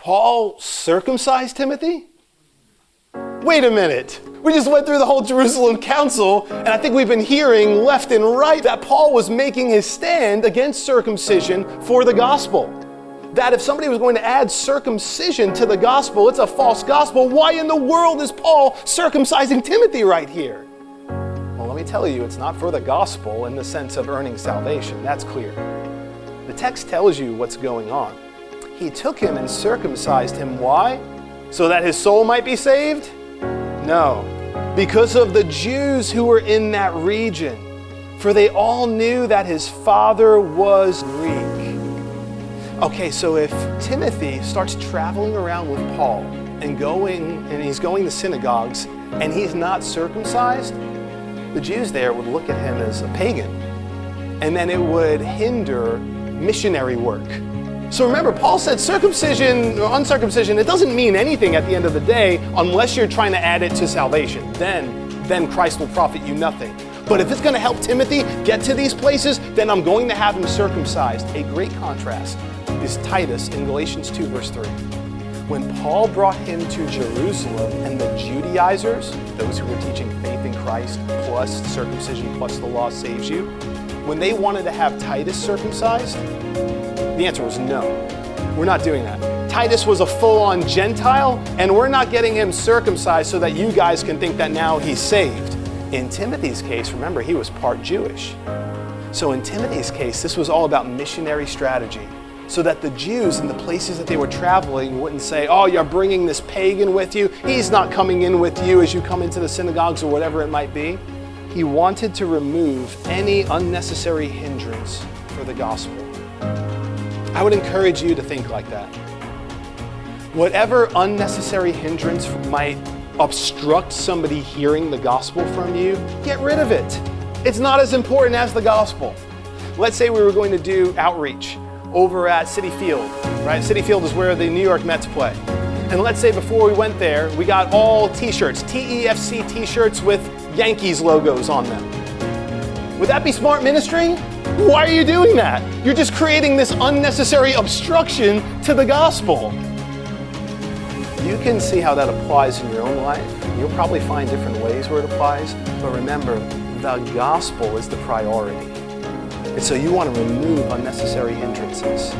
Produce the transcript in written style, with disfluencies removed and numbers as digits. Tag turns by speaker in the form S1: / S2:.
S1: Paul circumcised Timothy? Wait a minute. We just went through the whole Jerusalem council, and I think we've been hearing left and right that Paul was making his stand against circumcision for the gospel. That if somebody was going to add circumcision to the gospel, it's a false gospel. Why in the world is Paul circumcising Timothy right here? Well, let me tell you, it's not for the gospel in the sense of earning salvation. That's clear. The text tells you what's going on. He took him and circumcised him. Why? So that his soul might be saved? No, because of the Jews who were in that region. For they all knew that his father was Greek. Okay, so if Timothy starts traveling around with Paul and he's going to synagogues and he's not circumcised, the Jews there would look at him as a pagan, and then it would hinder missionary work. So remember, Paul said circumcision or uncircumcision, it doesn't mean anything at the end of the day unless you're trying to add it to salvation. Then Christ will profit you nothing. But if it's going to help Timothy get to these places, then I'm going to have him circumcised. A great contrast is Titus in Galatians 2 verse 3. When Paul brought him to Jerusalem and the Judaizers, those who were teaching faith in Christ plus circumcision plus the law saves you, when they wanted to have Titus circumcised, the answer was no. We're not doing that. Titus was a full-on Gentile, and we're not getting him circumcised so that you guys can think that now he's saved. In Timothy's case, remember, he was part Jewish. So in Timothy's case, this was all about missionary strategy, so that the Jews in the places that they were traveling wouldn't say, oh, you're bringing this pagan with you. He's not coming in with you as you come into the synagogues or whatever it might be. He wanted to remove any unnecessary hindrance for the gospel. I would encourage you to think like that. Whatever unnecessary hindrance might obstruct somebody hearing the gospel from you, get rid of it. It's not as important as the gospel. Let's say we were going to do outreach over at Citi Field, right? Citi Field is where the New York Mets play. And let's say before we went there, we got all t-shirts, TEFC t-shirts with Yankees logos on them. Would that be smart ministry? Why are you doing that? You're just creating this unnecessary obstruction to the gospel. You can see how that applies in your own life. You'll probably find different ways where it applies, but remember, the gospel is the priority. And so you want to remove unnecessary hindrances.